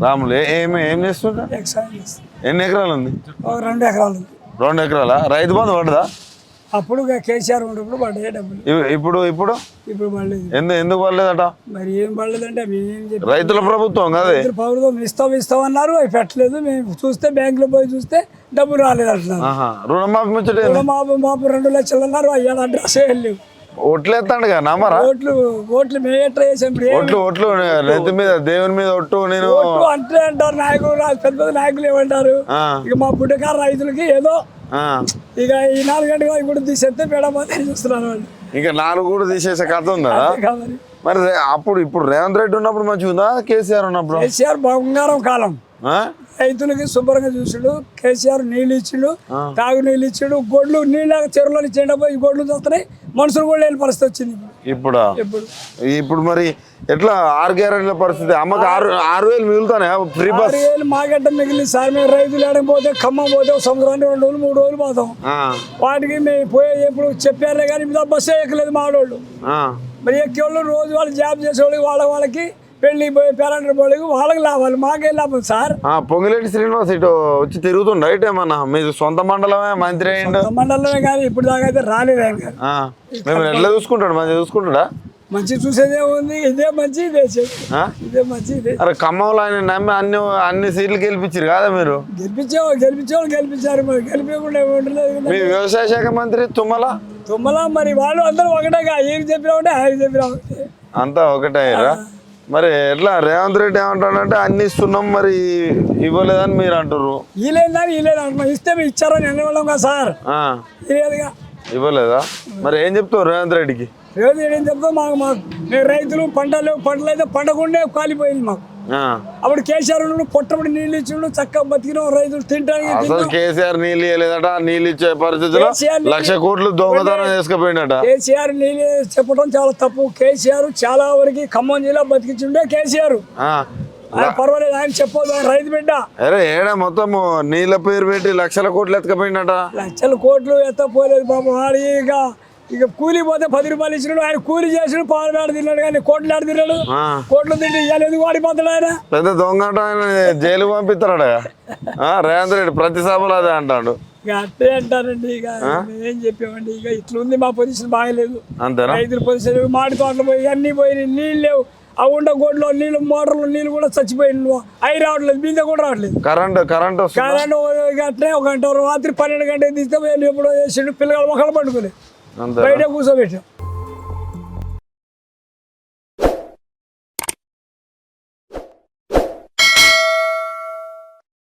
రాములు ఏం చేస్తుంటా? ఎన్ని ఎకరాలు ఉంది? 2 ఎకరాలు ఉంది. 2 ఎకరాలా? రైతు బంధు పడదా? అప్పుడు కేసీఆర్ ఉన్నప్పుడు పడ్డాయి డబ్బులు. ఇప్పుడు ఇప్పుడు ఇప్పుడు పడలేదు. ఎందుకు పడలేదట? మరి ఏం పడలేదంటే మేమేం చెప్పి రైతుల ప్రభుత్వం కదే. ప్రభుత్వం ఇస్తామన్నారు, అవి పెట్టలేదు. మేము చూస్తే బ్యాంకులో పోయి చూస్తే డబ్బులు రాలేదు అంటున్నారు. రుణమాఫీ ముచ్చట మాపు 2 లక్షలు అన్నారు. అయ్యా అడ్రస్ వెళ్ళి ఓట్లు ఎత్తాడు కదా నమ్మరా? ఓట్లు మేము ఎట్లా చేసాం? ఓట్లు రైతు మీద దేవుని మీద ఒట్టు నేను అంటే అంటారు నాయకులు, పెద్ద పెద్ద నాయకులు ఏమంటారు? ఇక మా పుట్టకారు రైతులకి ఏదో ఇక ఈ 4 గంటలు ఇప్పుడు తీసేస్తే పేడపోతే చూస్తున్నాను వాళ్ళు. ఇంకా 4 కూడా తీసేసే కథ ఉందా? మరి ఇప్పుడు రేవంత్ రెడ్డి ఉన్నప్పుడు మంచిగా ఉందా? కేసీఆర్ ఉన్నప్పుడు? కేసీఆర్ బంగారం కాలం, రైతులకి శుభ్రంగా చూసాడు. కేసీఆర్ నీళ్ళు ఇచ్చిండు, తాగు నీళ్ళు ఇచ్చిండు. గొడ్లు నీళ్ళ చెరువులో ఇచ్చిండు, పోయి గొడ్లు చూస్తున్నాయి. మనుషులు కూడా లేని పరిస్థితి వచ్చింది ఇప్పుడు మరి ఎట్లా 6 గ్యారెంటీల పరిస్థితి? అమ్మకి 6,000 మిగులుతానే ఫ్రీ బస్? 6,000 మాకెట్ట మిగిలింది సార్. మేము రైతులు ఆడకపోతే ఖమ్మం పోతే సంవత్సరానికి 2 రోజులు 3 రోజులు పోతాం. వాటికి మేము పోయే ఎప్పుడు చెప్పారులే కానీ మీద బస్సే ఎక్కలేదు మా వాళ్ళు. మరి ఎక్కేవాళ్ళు రోజు వాళ్ళు జాబ్ చేసేవాళ్ళకి వాళ్ళకి పెళ్లి పోయి పేరెంట్ పోయి వాళ్ళకి లాభాలు, మాకేం లాభం సార్. పొంగిలేటి శ్రీనివాస్ ఇటు వచ్చి తిరుగుతుండ ఇటు ఏమన్నా? మీరు సొంత మండలమే, మంత్రి అయ్యిండు. మండలమే కానీ ఇప్పుడు దాకా అయితే రాలేదు. మేము ఎట్లా చూసుకుంటాడు? మంచిగా చూసుకుంటాడా? మంచి చూసేదే ఉంది. ఇదే మంచి, ఇదే ఇదే మంచి. అరే ఖమ్మంలో ఆయన నమ్మి అన్ని సీట్లు గెలిపించారు కదా మీరు? గెలిపించారు. మరి గెలిపకుండా మీ వ్యవసాయ శాఖ మంత్రి తుమ్మల మరి వాళ్ళు అందరూ ఒకటేగా. ఏం చెప్పినా ఉంటే ఆయన చెప్పినా అంతా ఒకటే. మరి ఎట్లా రేవంత్ రెడ్డి ఏమంటాడంటే అన్ని ఇస్తున్నాం మరి ఇవ్వలేదని మీరు అంటారు. ఇస్తే ఇచ్చారని వెళ్ళడం కదా సార్. ఇవ్వలేదా? మరి ఏం చెప్తావు రేవంత్ రెడ్డికి? ఏం చెప్తాం? మేము రైతులు పంటలు అయితే పండకుండా కాలిపోయింది మాకు. అప్పుడు కేసీఆర్ పొట్టబడి నీళ్ళు ఇచ్చిండు, చక్కగా బతికిన రైతులు తింటానికి. అసలు కేసీఆర్ నీళ్ళు ఇవ్వలేదట. నీళ్ళు ఇచ్చే పరిస్థితిలో 1,00,000 కోట్లు దొంగతనం చేసుకుపోయినట. కేసీఆర్ నీళ్ళు చెప్పడం చాలా తప్పు. కేసీఆర్ చాలా వరకు ఖమ్మం జిల్లా బతికించుండే కేసీఆర్. పర్వాలేదు, ఆయన చెప్పదు, ఆయన రైతు బిడ్డ. అరే ఏడా మొత్తం నీళ్ళ పేరు పెట్టి 1,00,000 కోట్లు ఎత్తుకపోయినట. 1,00,000 కోట్లు ఎత్తపోలేదు పాపం. వాడు ఇక కూలి పోతే 10 రూపాయలు ఇచ్చినాడు. ఆయన కూలి చేసినాడు, పాలు ఆడ తిన్నాడు. కానీ కోట్లు ఆడ తిన్నాడు. కోట్లు తింటే ఇవాళ ఎందుకు వాడిపోతాడు? ఆయన పెద్ద దొంగ ఆయన జైలు పంపిస్తాడు. రేవంత్ రెడ్డి ప్రతి సభలో అదే అంటాడు. ఇక అట్టే అంటారండి. ఇక ఏం చెప్పామండి? ఇక ఇట్లుంది మా పొజిషన్, బాగలేదు. అంతేనా? రైతుల పొజిషన్ మాడి తోటలు పోయి అన్ని పోయి నీళ్ళు లేవు. ఆ ఉండ గోడ్లో నీళ్ళు, మోటార్లో నీళ్ళు కూడా చచ్చిపోయింది. అవి రావట్లేదు, బిందె కూడా రావట్లేదు. కరెంట్ అట్లే 1 గంట రాత్రి 12 గంటలకు తీస్తే ఎప్పుడో చేసిండు. పిల్లలు ఒకళ్ళు పట్టుకోలేదు, బయట కూర్చోబెట్టాం.